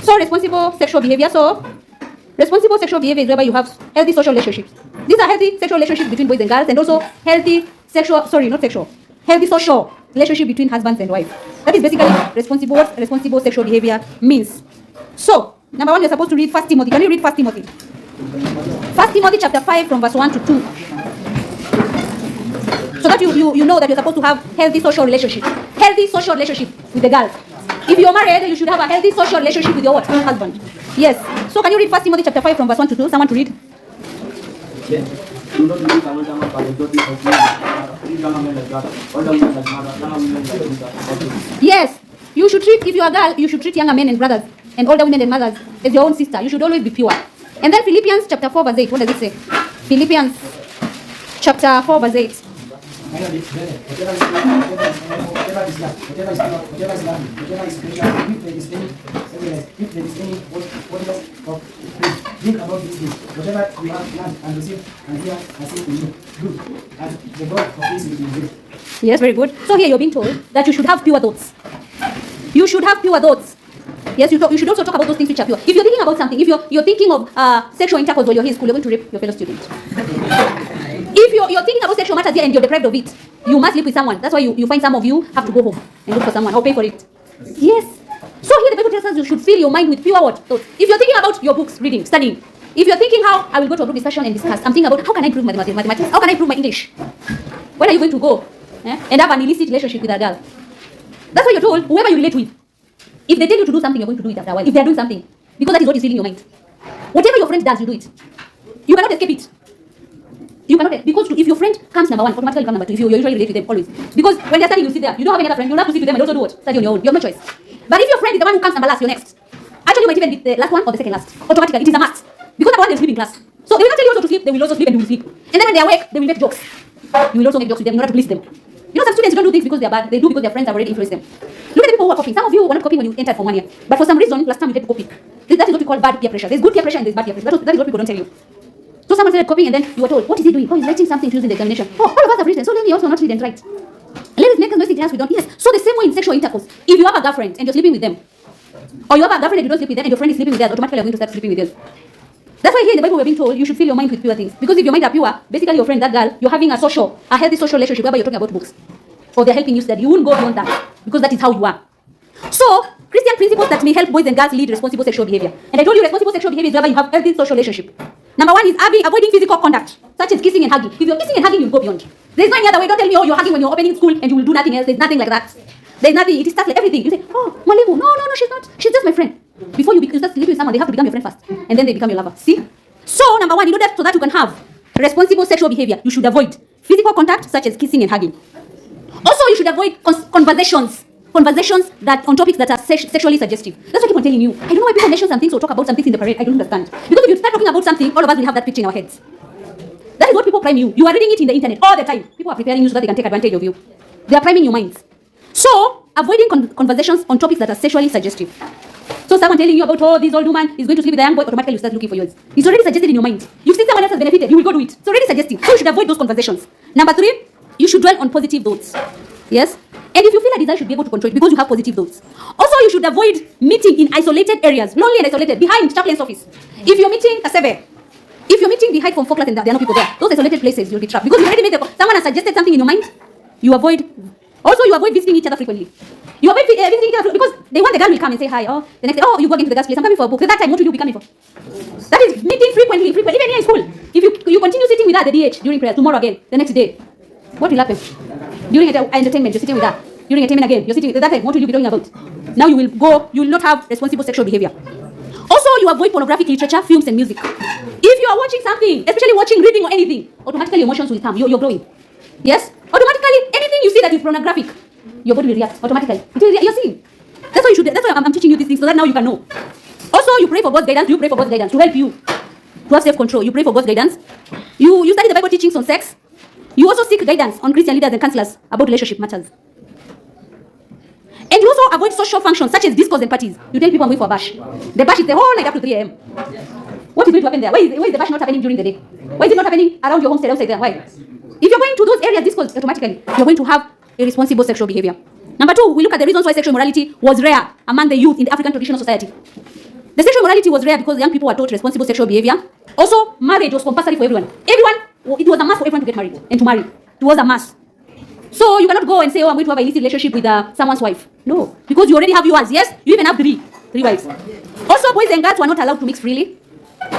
So responsible sexual behavior. So responsible sexual behavior is whereby you have healthy social relationships. These are healthy sexual relationships between boys and girls, and also healthy healthy social relationship between husbands and wives. That is basically responsible sexual behavior means. So, number 1, you're supposed to read 1 Timothy. Can you read 1 Timothy? 1 Timothy chapter 5 from verse 1 to 2. So that you know that you're supposed to have healthy social relationship with the girl. If you're married, you should have a healthy social relationship with your what? Husband. Yes. So can you read 1 Timothy chapter 5 from verse 1 to 2? Someone to read? Yes. You should treat, if you are a girl, you should treat younger men and brothers and older women and mothers as your own sister. You should always be pure. And then Philippians chapter 4 verse 8. What does it say? Philippians chapter 4 verse 8. Whatever is lovely, whatever is lovely, whatever is gracious, if there is any whatever think about these things. Whatever you have learned and received and hear and seen in you, good, and the God of peace will be with you. Yes, very good. So here you're being told that you should have pure thoughts. You should have pure thoughts. Yes, you should also talk about those things which are pure. If you're thinking about something, if you're thinking of sexual intercourse while you're here in school, you're going to rape your fellow student. If you're thinking about sexual matters here and you're deprived of it, you must live with someone. That's why you find some of you have to go home and look for someone. I'll pay for it. Yes. So here the Bible tells us you should fill your mind with pure what? Thoughts. If you're thinking about your books, reading, studying, if you're thinking how I will go to a group discussion and discuss, I'm thinking about how can I improve mathematics? How can I improve my English? When are you going to go and have an illicit relationship with a girl? That's why you're told, whoever you relate with, if they tell you to do something, you're going to do it after a while. If they're doing something, because that is what is filling your mind. Whatever your friend does, you do it. You cannot escape it. You cannot, because if your friend comes number 1, automatically comes number 2. If you usually relate with them always. Because when they're studying, you sit there. You don't have any other friend. You'll have to sit with them and also do what? Study on your own. You have no choice. But if your friend is the one who comes number last, you're next. Actually, you might even be the last one or the second last. Automatically, it is a must. Because number 1, they'll sleep in class. So they will not tell you also to sleep. They will also sleep and you will sleep. And then when they're awake, they will make jokes. You will also make jokes with them in order to please them. You know, some students don't do things because they're bad. They do because their friends have already influenced them. Look at the people who are copying. Some of you were not copying when you entered for 1 year. But for some reason, last time you get to copy. That is what we call bad peer pressure. There's good peer pressure and there's bad peer pressure. That is what people don't tell you. So someone started copying and then you were told, what is he doing? Oh, he's writing something to use in the examination. Oh, all of us have written, so let me also not read and write. Ladies make us noise in class, we don't. Yes. So the same way in sexual intercourse. If you have a girlfriend and you're sleeping with them, or you have a girlfriend and you don't sleep with them and your friend is sleeping with theirs, automatically you're going to start sleeping with theirs. That's why here in the Bible we're being told you should fill your mind with pure things. Because if your mind are pure, basically your friend, that girl, you're having a healthy social relationship whereby you're talking about books. Or they're helping you study. You won't go beyond that. Because that is how you are. So, Christian principles that may help boys and girls lead responsible sexual behavior. And I told you responsible sexual behavior is whereby you have healthy social relationship. Number 1 is avoiding physical contact, such as kissing and hugging. If you're kissing and hugging, you'll go beyond. There's no any other way. Don't tell me, oh, you're hugging when you're opening school and you will do nothing else. There's nothing like that. There's nothing. It is stuff like everything. You say, oh, Mwalimu, no, she's not. She's just my friend. Before you start sleeping with someone, they have to become your friend first. And then they become your lover. See? So, number 1, you do that so that you can have responsible sexual behavior. You should avoid physical contact, such as kissing and hugging. Also, you should avoid conversations that on topics that are sexually suggestive. That's what I keep on telling you. I don't know why people mention some things or talk about some things in the parade. I don't understand. Because if you start talking about something, all of us will have that picture in our heads. That is what people prime you. You are reading it in the internet all the time. People are preparing you so that they can take advantage of you. They are priming your minds. So, avoiding conversations on topics that are sexually suggestive. So someone telling you about, oh, this old woman is going to sleep with a young boy, automatically you start looking for yours. It's already suggested in your mind. You've seen someone else has benefited, you will go do it. It's already suggesting. So you should avoid those conversations. Number 3, you should dwell on positive thoughts. Yes? And if you feel a desire, you should be able to control it because you have positive thoughts. Also, you should avoid meeting in isolated areas, lonely and isolated, behind chaplain's office. If you're meeting K.C.S.E, if you're meeting behind Form 4 class and there are no people there, those isolated places, you'll be trapped. Because you already made someone has suggested something in your mind, you avoid. Also, you avoid visiting each other frequently. You avoid visiting each other because they want the girl will come and say hi. Oh, the next day, oh, you go again to the girl's place. I'm coming for a book. At that time, what will you be coming for? That is meeting frequently. Even here in school. If you continue sitting with her at the DH during prayer, tomorrow again, the next day, what will happen? During entertainment, you're sitting with her. During entertainment again, you're sitting at that time, what will you be talking about? Now you will not have responsible sexual behavior. Also, you avoid pornographic literature, films, and music. If you are watching something, especially watching, reading, or anything, automatically emotions will come. You're growing. Yes? Automatically, anything you see that is pornographic, your body will react automatically. You're seeing. That's why you should. That's why I'm teaching you these things so that now you can know. Also, you pray for God's guidance. You pray for God's guidance to help you to have self-control. You pray for God's guidance. You study the Bible teachings on sex. You also seek guidance on Christian leaders and counselors about relationship matters. And you also avoid social functions such as discos and parties. You tell people I'm going for a bash. The bash is the whole night up to 3 a.m. What is going to happen there? Why is the bash not happening during the day? Why is it not happening around your homestead outside there? Why? If you're going to those areas, discos, automatically, you're going to have irresponsible sexual behavior. Number 2, we look at the reasons why sexual immorality was rare among the youth in the African traditional society. The sexual immorality was rare because young people were taught responsible sexual behavior. Also, marriage was compulsory for everyone. It was a must for everyone to get married and to marry. It was a must. So you cannot go and say, oh, I'm going to have a illicit relationship with someone's wife. No, because you already have yours. Yes, you even have three wives. Also, boys and girls were not allowed to mix freely.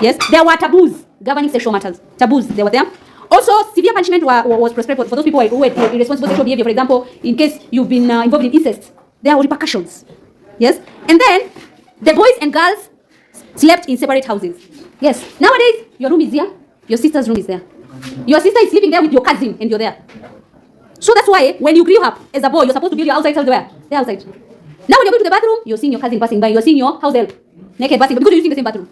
Yes, there were taboos governing sexual matters. Taboos, they were there. Also, severe punishment was prescribed for those people who had irresponsible sexual behavior. For example, in case you've been involved in incest, there were repercussions. Yes, and then the boys and girls slept in separate houses. Yes, nowadays your room is here, your sister's room is there. Your sister is sleeping there with your cousin, and you're there. So that's why when you grew up as a boy, you're supposed to build your outside house where? They're outside. Now when you're going to the bathroom, you're seeing your cousin passing by, you're seeing your house help naked passing by because you're using the same bathroom.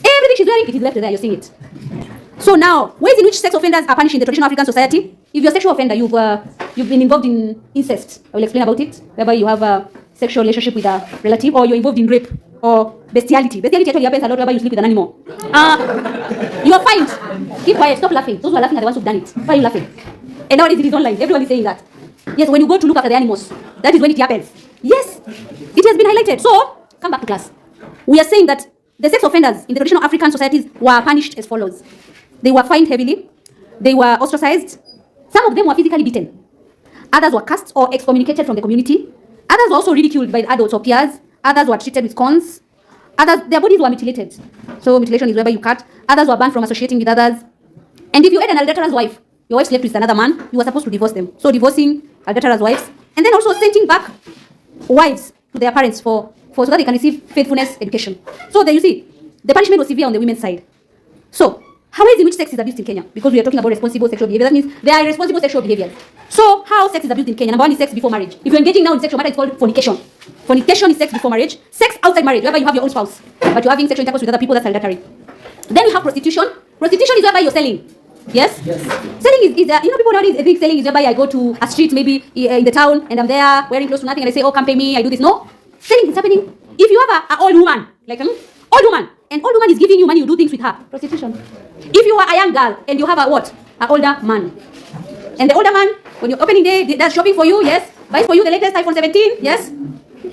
Everything she's wearing, it is left there, you're seeing it. So now, ways in which sex offenders are punished in the traditional African society. If you're a sexual offender, you've been involved in incest. I will explain about it. Whereby you have a sexual relationship with a relative, or you're involved in rape or bestiality. Bestiality actually happens a lot whereby you sleep with an animal. You are fined. Keep quiet. Stop laughing. Those who are laughing are the ones who've done it. Why are you laughing? And nowadays it is online. Everyone is saying that. Yes, when you go to look after the animals, that is when it happens. Yes, it has been highlighted. So come back to class. We are saying that the sex offenders in the traditional African societies were punished as follows. They were fined heavily. They were ostracized. Some of them were physically beaten. Others were cast or excommunicated from the community. Others were also ridiculed by the adults or peers. Others were treated with scorns. Others, their bodies were mutilated. So mutilation is whereby you cut. Others were banned from associating with others. And if you had an adulterous wife, your wife slept with another man, you were supposed to divorce them. So divorcing adulterous wives. And then also sending back wives to their parents so that they can receive faithfulness education. So there you see, the punishment was severe on the women's side. So, how is in which sex is abused in Kenya? Because we are talking about responsible sexual behavior. That means there are irresponsible sexual behaviors. So, how sex is abused in Kenya? Number 1 is sex before marriage. If you're engaging now in sexual matter, it's called fornication. Fornication is sex before marriage. Sex outside marriage, whereby you have your own spouse, but you're having sexual intercourse with other people, that's adultery. Then we have prostitution. Prostitution is whereby you're selling. Yes? Selling is people nowadays think selling is whereby I go to a street, maybe in the town, and I'm there wearing close to nothing, and I say, oh, come pay me, I do this. No. Selling is happening. If you have an old woman, like old woman, and old woman is giving you money, you do things with her. Prostitution. If you are a young girl and you have an older man, and the older man, when you're opening day, does shopping for you, yes, buys for you the latest iPhone 17, yes.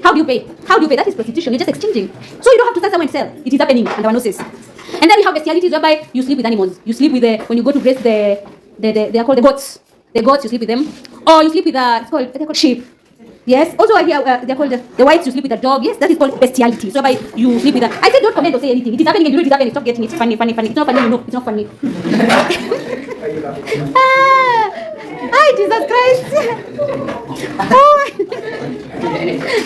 How do you pay? That is prostitution. You're just exchanging. So you don't have to start somewhere and sell. It is happening under our noses. And then we have bestiality, whereby you sleep with animals. You sleep with when you go to graze they are called the goats. The goats, you sleep with them. Or you sleep with they're called sheep. Yes. Also, I hear they're called the whites. You sleep with a dog. Yes, that is called bestiality. So, by you sleep with that. I said don't comment or say anything. It is happening, and you know it is happening. Stop getting it. Funny. It's not funny. You know, it's not funny. Hi, Jesus Christ.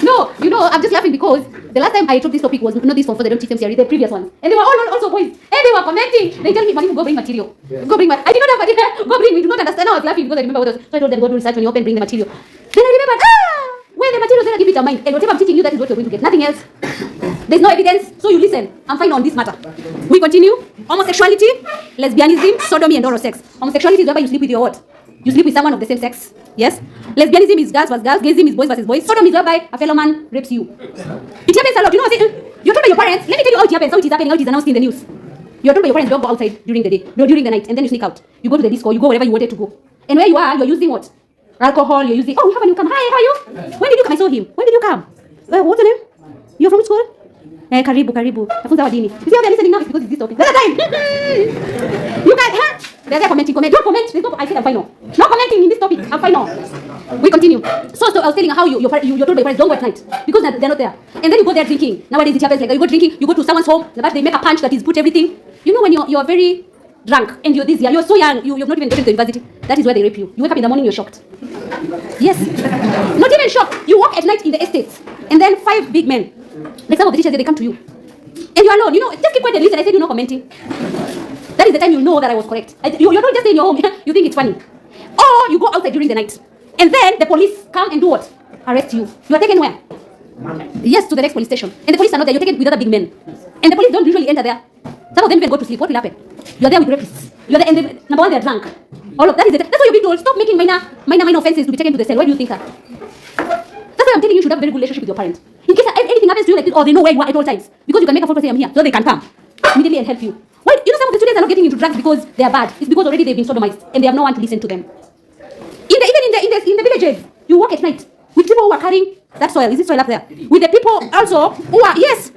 No, I'm just laughing because the last time I took this topic was not this one for they don't teach them C.R.E, the previous ones, and they were all also boys, and they were commenting. They tell me, "Go bring material. Go bring material." I did not have material. Go bring. We do not understand. I was laughing because I remember what was. So I told them, "Go do research when you open, bring the material." Then I remembered, when the material, then I give it a mind. And whatever I'm teaching you, that is what you're going to get. Nothing else. There's no evidence, so you listen. I'm fine on this matter. We continue. Homosexuality, lesbianism, sodomy, and oral sex. Homosexuality is whereby you sleep with your what? You sleep with someone of the same sex. Yes? Lesbianism is girls versus girls. Gayism is boys versus boys. Sodomy is whereby a fellow man rapes you. It happens a lot. You're told by your parents. Let me tell you how it happens, how it is happening, how it is announced in the news. You're told by your parents, don't go outside during the day, no, during the night, and then you sneak out. You go to the disco, you go wherever you wanted to go. And where you are, you're using what? Alcohol, you're using, we have a new come. Hi, how are you? When did you come? I saw him. When did you come? What's your name? You're from which school? Karibu. Nafunza wa dini. You see how they're listening now? It's because it's this topic. That's the time. You guys, they're commenting. Don't comment. I said I'm final. No commenting in this topic. I'm final. We continue. So I was telling how you're told by your parents, don't go at night. Because they're not there. And then you go there drinking. Nowadays it happens like that. You go drinking, you go to someone's home, but they make a punch that is put everything. You know when you're very drunk and you're so young, you've not even gotten to university. That is where they rape you. You wake up in the morning, you're shocked. Yes. Not even shocked. You walk at night in the estates. And then 5 big men, like some of the teachers, they come to you. And you're alone. Just keep quiet and listen. I said, you're not commenting. That is the time you know that I was correct. You're not just in your home. You think it's funny. Or you go outside during the night. And then the police come and do what? Arrest you. You are taken where? Yes, to the next police station. And the police are not there. You're taken with other big men. And the police don't usually enter there. Some of them even go to sleep. What will happen? You're there with rapists. You're there, and number 1, they're drunk. All of that is it. That's why you're being told, stop making minor offenses to be taken to the cell. Why do you think that? That's why I'm telling you, you should have a very good relationship with your parents. In case anything happens to you like this, or they know where you are at all times. Because you can make a phone call, say I'm here, so they can come immediately and help you. Why? Some of the students are not getting into drugs because they are bad. It's because already they've been sodomized and they have no one to listen to them. In the villages, you walk at night with people who are carrying that soil. Is it soil up there? With the people also who are, yes,